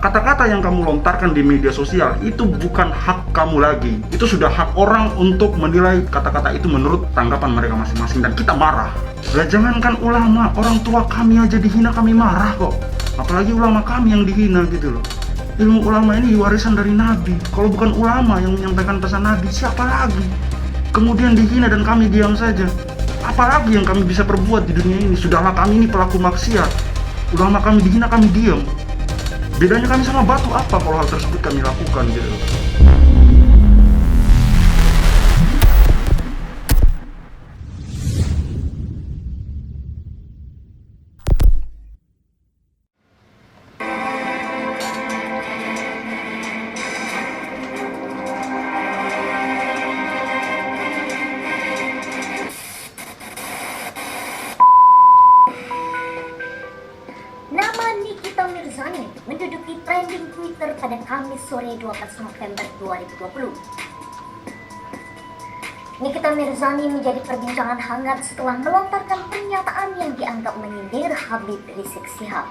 Kata-kata yang kamu lontarkan di media sosial itu bukan hak kamu lagi. Itu sudah hak orang untuk menilai kata-kata itu menurut tanggapan mereka masing-masing, dan kita marah. Gak, jangankan ulama, orang tua kami aja dihina kami marah kok. Apalagi ulama kami yang dihina gitu loh. Ilmu ulama ini warisan dari Nabi. Kalau bukan ulama yang menyampaikan pesan Nabi, siapa lagi? Kemudian dihina dan kami diam saja. Apalagi yang kami bisa perbuat di dunia ini? Sudahlah, kami ini pelaku maksiat. Ulama kami dihina, kami diam. Bedanya kami sama batu apa kalau hal tersebut kami lakukan gitu. Nama Nikita Mirzani menduduki trending Twitter pada Kamis sore 12 November 2020. Nikita Mirzani menjadi perbincangan hangat setelah melontarkan pernyataan yang dianggap menyindir Habib Rizik Syihab.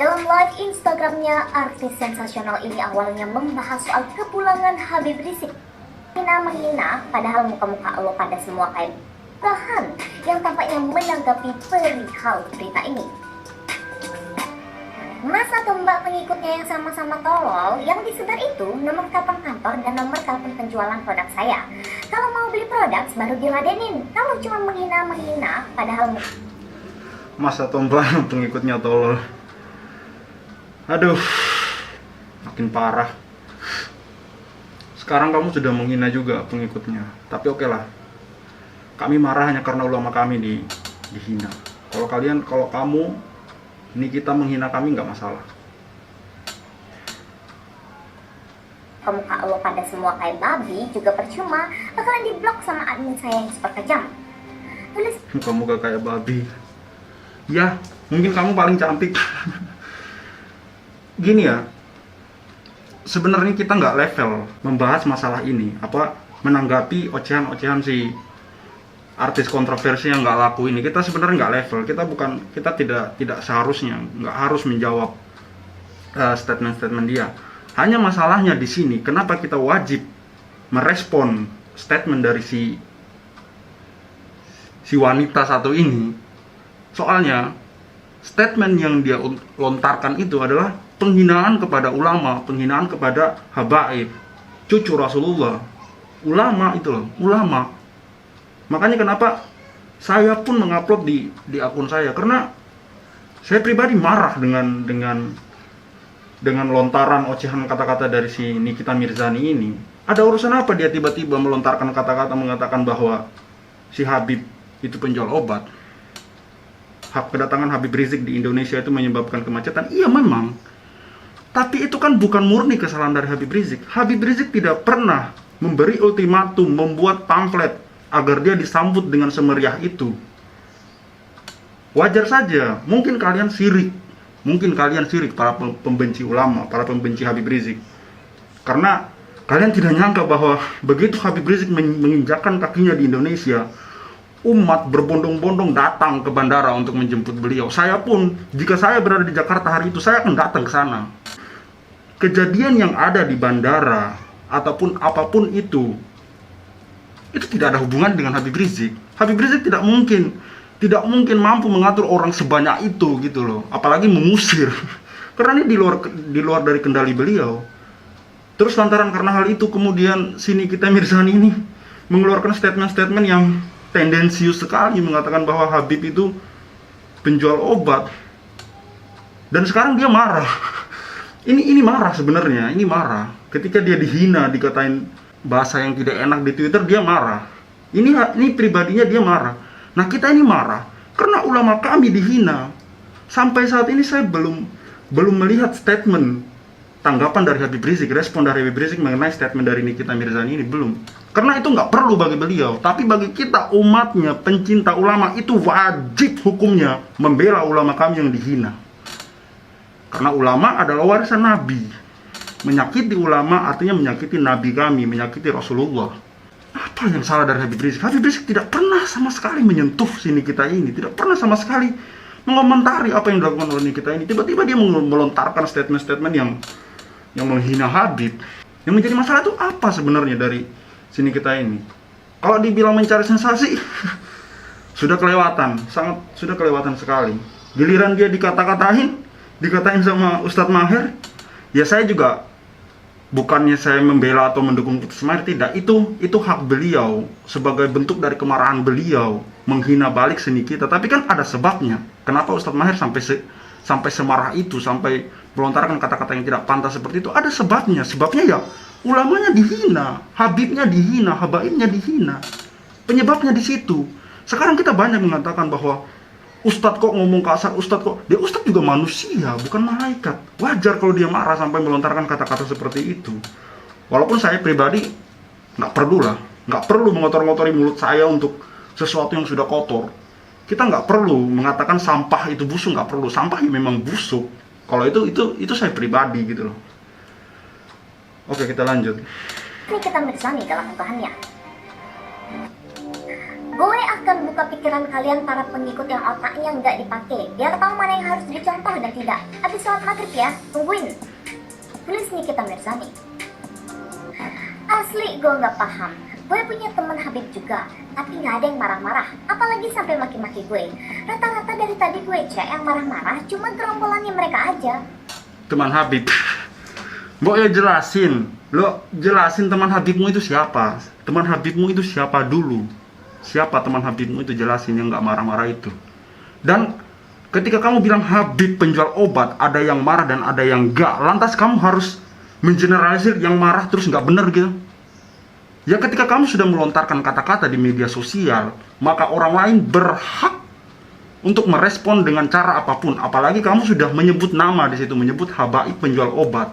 Dalam live Instagramnya, artis sensasional ini awalnya membahas soal kepulangan Habib Rizik. Menghina, padahal muka-muka Allah pada semua kain bahan yang tampaknya menanggapi perihal berita ini. Mas atau mbak pengikutnya yang sama-sama tolol, yang disebar itu nomor telepon kantor dan nomor telepon penjualan produk saya. Kalau mau beli produk baru diladenin. Kalau cuma menghina, padahal Mas atau mbak pengikutnya tolol. Aduh, makin parah. Sekarang kamu sudah menghina juga pengikutnya. Tapi oke lah, kami marah hanya karena ulama kami dihina. Kalau kamu, ini kita menghina kami nggak masalah. muka Allah pada semua kayak babi juga percuma, bakalan diblok sama admin saya yang super kejam. Tulis Muka-muka kayak babi. Ya, mungkin kamu paling cantik. Gini ya, sebenarnya kita nggak level membahas masalah ini, menanggapi ocehan-ocehan si artis kontroversi yang nggak laku ini. Kita sebenarnya nggak level, kita tidak seharusnya, nggak harus menjawab statement-statement dia. Hanya masalahnya di sini, kenapa kita wajib merespon statement dari si wanita satu ini? Soalnya statement yang dia lontarkan itu adalah penghinaan kepada ulama, penghinaan kepada habaib, cucu Rasulullah, ulama itu loh, ulama. Makanya kenapa saya pun mengupload di akun saya, karena saya pribadi marah dengan lontaran ocehan kata-kata dari si Nikita Mirzani ini. Ada urusan apa dia tiba-tiba melontarkan kata-kata mengatakan bahwa si Habib itu penjual obat? Hak kedatangan Habib Rizik di Indonesia itu menyebabkan kemacetan. Iya memang. Tapi itu kan bukan murni kesalahan dari Habib Rizik. Habib Rizik tidak pernah memberi ultimatum, membuat pamflet agar dia disambut dengan semeriah itu. Wajar saja, mungkin kalian sirik para pembenci ulama, para pembenci Habib Rizik, karena kalian tidak nyangka bahwa begitu Habib Rizik menginjakkan kakinya di Indonesia, umat berbondong-bondong datang ke bandara untuk menjemput beliau. Saya pun, jika saya berada di Jakarta hari itu, saya akan datang ke sana. Kejadian yang ada di bandara ataupun apapun itu tidak ada hubungan dengan Habib Rizik. Habib Rizik tidak mungkin mampu mengatur orang sebanyak itu gitu loh, apalagi mengusir. Karena ini di luar dari kendali beliau. Terus lantaran karena hal itu kemudian si Nikita Mirzani ini mengeluarkan statement-statement yang tendensius sekali, mengatakan bahwa Habib itu penjual obat. Dan sekarang dia marah. Ini marah sebenarnya, ini marah. Ketika dia dihina, dikatain bahasa yang tidak enak di Twitter, dia marah. Ini pribadinya dia marah. Nah, kita ini marah karena ulama kami dihina. Sampai saat ini saya belum melihat statement tanggapan dari Habib Rizik, respon dari Habib Rizik mengenai statement dari Nikita Mirzani ini, belum. Karena itu nggak perlu bagi beliau, tapi bagi kita umatnya, pencinta ulama, itu wajib hukumnya membela ulama kami yang dihina. Karena ulama adalah warisan Nabi. Menyakiti ulama artinya menyakiti Nabi kami, menyakiti Rasulullah. Apa yang salah dari Habib Rizik? Habib Rizik tidak pernah sama sekali menyentuh si Nikita ini, tidak pernah sama sekali mengomentari apa yang dilakukan oleh Nikita ini. Tiba-tiba dia melontarkan statement-statement yang menghina Habib. Yang menjadi masalah itu apa sebenarnya dari si Nikita ini? Kalau dibilang mencari sensasi, sudah kelewatan, sudah kelewatan sekali. Giliran dia dikatain sama Ustadz Maher, ya saya juga bukannya saya membela atau mendukung Ustadz Maher, tidak. Itu hak beliau sebagai bentuk dari kemarahan beliau menghina balik si Nikita. Tapi kan ada sebabnya. Kenapa Ustadz Maher sampai semarah itu, sampai melontarkan kata-kata yang tidak pantas seperti itu? Ada sebabnya. Sebabnya ya ulamanya dihina, Habibnya dihina, habaibnya dihina. Penyebabnya di situ. Sekarang kita banyak mengatakan bahwa Ustadz kok ngomong kasar, Ustadz juga manusia, bukan malaikat. Wajar kalau dia marah sampai melontarkan kata-kata seperti itu. Walaupun saya pribadi nggak perlu mengotor-ngotori mulut saya untuk sesuatu yang sudah kotor. Kita nggak perlu mengatakan sampah itu busuk, nggak perlu. Sampah ya memang busuk. Kalau itu saya pribadi gitu loh. Oke, kita lanjut. Nikita Mirzani dalam unggahannya, gue akan buka pikiran kalian para pengikut yang otaknya nggak dipakai, biar tahu mana yang harus dicontoh dan tidak. Habis sholat maghrib ya, tungguin. Tulis Nikita Mirzani. Asli gue nggak paham. Gue punya teman Habib juga, tapi nggak ada yang marah-marah, apalagi sampai maki-maki gue. Rata-rata dari tadi gue cek yang marah-marah cuma gerombolannya mereka aja. Teman Habib. Mbok ya jelasin. Lo jelasin teman Habibmu itu siapa? Teman Habibmu itu siapa dulu? Siapa teman Habibmu itu, jelasin yang nggak marah-marah itu. Dan ketika kamu bilang Habib penjual obat, ada yang marah dan ada yang nggak, lantas kamu harus mengeneralisir yang marah terus nggak bener gitu. Ya ketika kamu sudah melontarkan kata-kata di media sosial, maka orang lain berhak untuk merespon dengan cara apapun. Apalagi kamu sudah menyebut nama di situ, menyebut habaib penjual obat.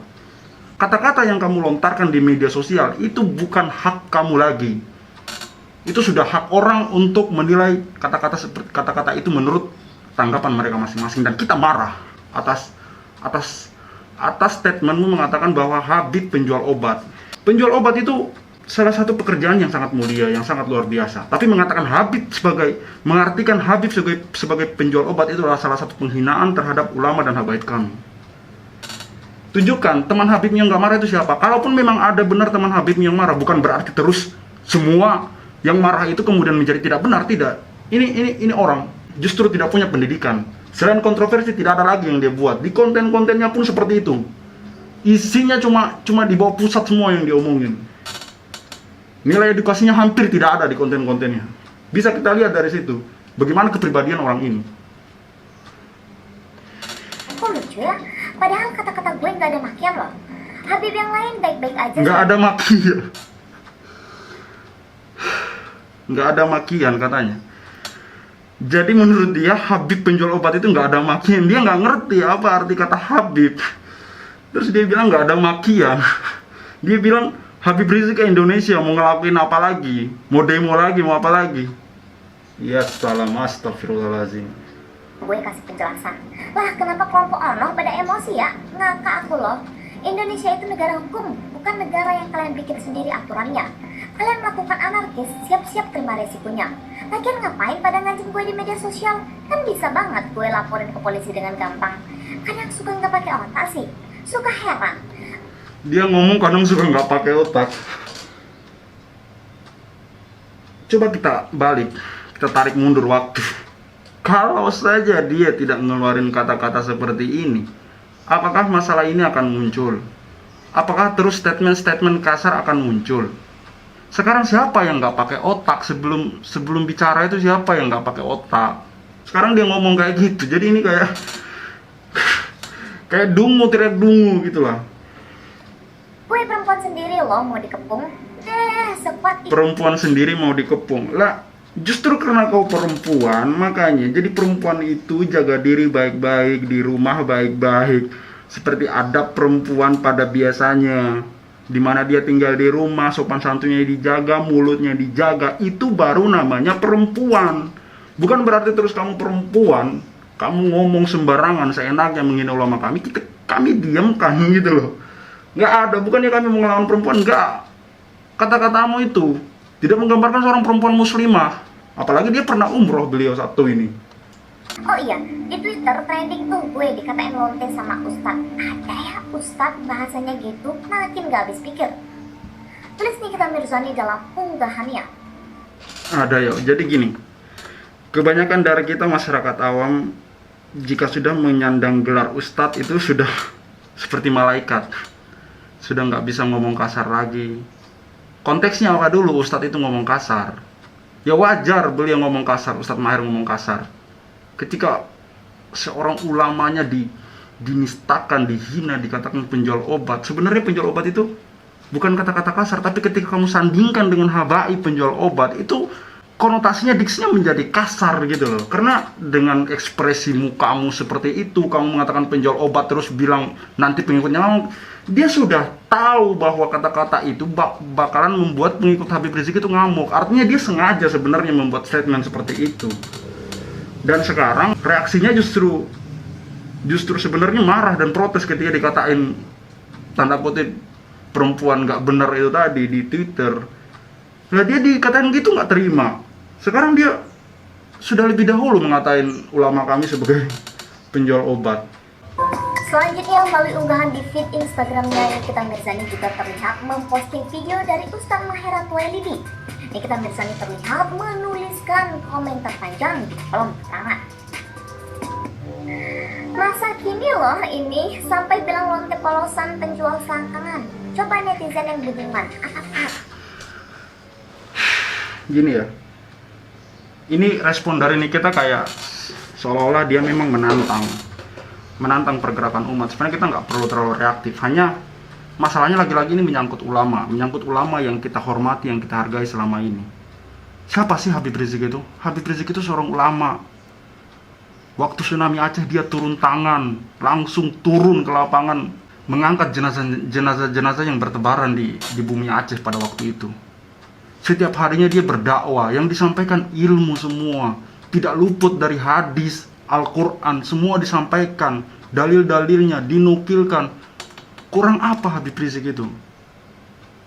Kata-kata yang kamu lontarkan di media sosial itu bukan hak kamu lagi. Itu sudah hak orang untuk menilai kata-kata itu menurut tanggapan mereka masing-masing. Dan kita marah atas statementmu mengatakan bahwa Habib penjual obat. Penjual obat itu salah satu pekerjaan yang sangat mulia, yang sangat luar biasa. Tapi mengatakan Habib mengartikan Habib sebagai penjual obat itu adalah salah satu penghinaan terhadap ulama dan habaib kami. Tunjukkan teman Habib yang nggak marah itu siapa. Kalaupun memang ada benar teman Habib yang marah, bukan berarti terus semua yang marah itu kemudian menjadi tidak benar. Tidak. Ini orang justru tidak punya pendidikan. Selain kontroversi, tidak ada lagi yang dia buat. Di konten-kontennya pun seperti itu. Isinya cuma di bawah pusat semua yang diomongin. Nilai edukasinya hampir tidak ada di konten-kontennya. Bisa kita lihat dari situ bagaimana kepribadian orang ini. Kok lucu ya? Padahal kata-kata gue nggak ada makian loh. Habib yang lain baik-baik aja. Nggak ada makian. Nggak ada makian katanya. Jadi menurut dia Habib penjual obat itu nggak ada makian. Dia nggak ngerti apa arti kata Habib. Terus dia bilang nggak ada makian. Dia bilang Habib Rizik ke Indonesia mau ngelakuin apa lagi? Mau demo lagi, mau apa lagi? Ya salam, astagfirullahaladzim. Gue kasih penjelasan. Lah kenapa kelompok ono pada emosi ya? Ngakak aku loh. Indonesia itu negara hukum, bukan negara yang kalian bikin sendiri aturannya. Kalian melakukan anarkis, siap-siap terima resikonya. Lagian ngapain pada ngancem gue di media sosial? Kan bisa banget gue laporin ke polisi dengan gampang. Kadang suka nggak pakai otak sih. Suka heran. Dia ngomong kadang suka nggak pakai otak. Coba kita balik, kita tarik mundur waktu. Kalau saja dia tidak ngeluarin kata-kata seperti ini, apakah masalah ini akan muncul? Apakah terus statement-statement kasar akan muncul? Sekarang siapa yang nggak pakai otak sebelum bicara itu, siapa yang nggak pakai otak? Sekarang dia ngomong kayak gitu, jadi ini kayak dungu teriak dungu gitulah. Gue perempuan sendiri loh mau dikepung. Sekuat Perempuan sendiri mau dikepung lah. Justru karena kau perempuan, makanya jadi perempuan itu jaga diri baik-baik, di rumah baik-baik, seperti adab perempuan pada biasanya, dimana dia tinggal di rumah, sopan santunnya dijaga, mulutnya dijaga. Itu baru namanya perempuan. Bukan berarti terus kamu perempuan, kamu ngomong sembarangan seenaknya menghina ulama kami diamkan gitu loh. Nggak ada, bukannya kami mau ngelawan perempuan, nggak. Kata-katamu itu tidak menggambarkan seorang perempuan muslimah. Apalagi dia pernah umroh, beliau satu ini. Oh iya, di Twitter trending tuh gue dikatain lonte sama Ustadz. Ada ya Ustadz bahasanya gitu, makin gak habis pikir. Tulis Nikita Mirzani dalam unggahannya. Ada ya, jadi gini, kebanyakan dari kita masyarakat awam jika sudah menyandang gelar Ustadz itu sudah seperti malaikat, sudah nggak bisa ngomong kasar lagi. Konteksnya apa dulu Ustadz itu ngomong kasar? Ya wajar beliau ngomong kasar, Ustadz Maher ngomong kasar. Ketika seorang ulamanya dinistakan, dihina, dikatakan penjual obat. Sebenarnya penjual obat itu bukan kata-kata kasar, tapi ketika kamu sandingkan dengan habaib penjual obat, itu konotasinya, diksinya menjadi kasar gitu loh. Karena dengan ekspresi mukamu seperti itu, kamu mengatakan penjual obat terus bilang nanti pengikutnya ngomong, dia sudah tahu bahwa kata-kata itu bakalan membuat pengikut Habib Rizik itu ngamuk. Artinya dia sengaja sebenarnya membuat statement seperti itu. Dan sekarang reaksinya justru sebenarnya marah dan protes ketika dikatain tanda kutip perempuan nggak benar itu tadi di Twitter. Nah dia dikatain gitu nggak terima. Sekarang dia sudah lebih dahulu mengatain ulama kami sebagai penjual obat. Selanjutnya melalui unggahan di feed Instagramnya, Nikita Mirzani juga terlihat memposting video dari Ustadz Maher Atuwailibi. Nikita Mirzani terlihat menuliskan komentar panjang di kolom keterangan. Masa kini loh ini sampai bilang lonte polosan penjual selangkangan. Coba netizen yang budiman, apa? Gini ya, ini respon dari Nikita kayak seolah-olah dia memang menantang pergerakan umat. Sebenarnya kita nggak perlu terlalu reaktif. Hanya masalahnya lagi-lagi ini menyangkut ulama yang kita hormati, yang kita hargai selama ini. Siapa sih Habib Rizik itu? Habib Rizik itu seorang ulama. Waktu tsunami Aceh dia turun tangan, langsung turun ke lapangan, mengangkat jenazah yang bertebaran di bumi Aceh pada waktu itu. Setiap harinya dia berdakwah, yang disampaikan ilmu semua, tidak luput dari hadis, Al-Quran, semua disampaikan, dalil-dalilnya dinukilkan. Kurang apa Habib Rizik itu?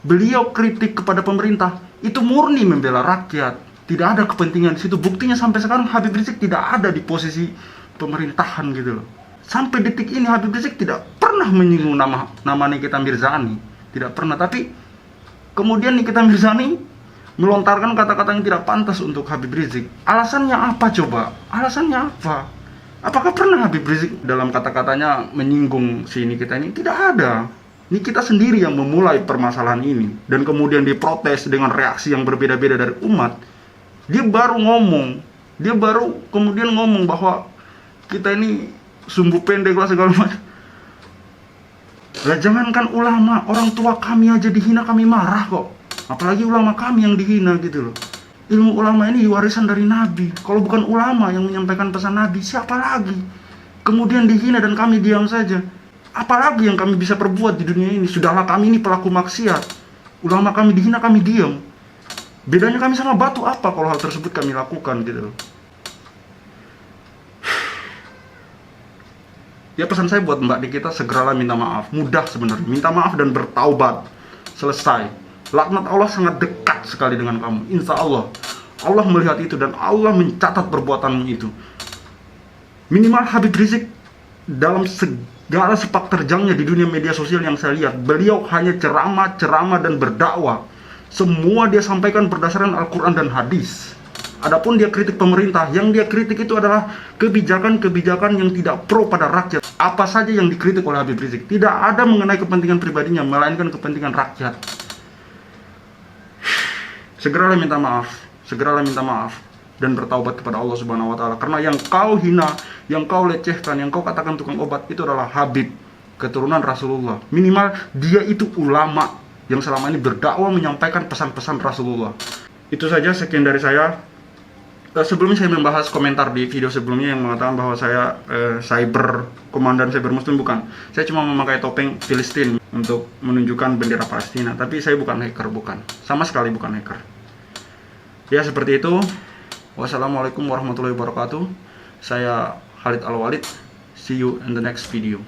Beliau kritik kepada pemerintah, itu murni membela rakyat, tidak ada kepentingan di situ. Buktinya sampai sekarang Habib Rizik tidak ada di posisi pemerintahan gitu loh. Sampai detik ini Habib Rizik tidak pernah menyinggung nama Nikita Mirzani, tidak pernah. Tapi kemudian Nikita Mirzani melontarkan kata-kata yang tidak pantas untuk Habib Rizik. Alasannya apa coba? Alasannya apa? Apakah pernah Habib Rizik dalam kata-katanya menyinggung si Nikita ini? Tidak ada. Nikita sendiri yang memulai permasalahan ini. Dan kemudian diprotes dengan reaksi yang berbeda-beda dari umat. Dia baru kemudian ngomong bahwa kita ini sumbu pendek lah segala macam. Lah jangankan ulama, orang tua kami aja dihina kami marah kok. Apalagi ulama kami yang dihina gitu loh. Ilmu ulama ini warisan dari Nabi. Kalau bukan ulama yang menyampaikan pesan Nabi, siapa lagi? Kemudian dihina dan kami diam saja. Apalagi yang kami bisa perbuat di dunia ini? Sudahlah kami ini pelaku maksiat. Ulama kami dihina, kami diam. Bedanya kami sama batu apa kalau hal tersebut kami lakukan gitu loh. Ya pesan saya buat Mbak Nikita, segeralah minta maaf. Mudah sebenarnya, minta maaf dan bertaubat. Selesai. Laknat Allah sangat dekat sekali dengan kamu. Insya Allah Allah melihat itu dan Allah mencatat perbuatanmu itu. Minimal Habib Rizik dalam segala sepak terjangnya di dunia media sosial yang saya lihat, beliau hanya ceramah dan berdakwah. Semua dia sampaikan berdasarkan Al-Quran dan hadis. Adapun dia kritik pemerintah, yang dia kritik itu adalah kebijakan-kebijakan yang tidak pro pada rakyat. Apa saja yang dikritik oleh Habib Rizik, tidak ada mengenai kepentingan pribadinya, melainkan kepentingan rakyat. Segeralah minta maaf dan bertaubat kepada Allah Subhanahu wa taala. Karena yang kau hina, yang kau lecehkan, yang kau katakan tukang obat itu adalah Habib, keturunan Rasulullah. Minimal dia itu ulama yang selama ini berdakwah menyampaikan pesan-pesan Rasulullah. Itu saja, sekian dari saya. Sebelumnya saya membahas komentar di video sebelumnya yang mengatakan bahwa saya komandan cyber muslim. Bukan, saya cuma memakai topeng Filistin untuk menunjukkan bendera Palestina. Tapi saya bukan hacker, sama sekali bukan hacker. Ya seperti itu. Wassalamualaikum warahmatullahi wabarakatuh. Saya Khalid Al-Walid. See you in the next video.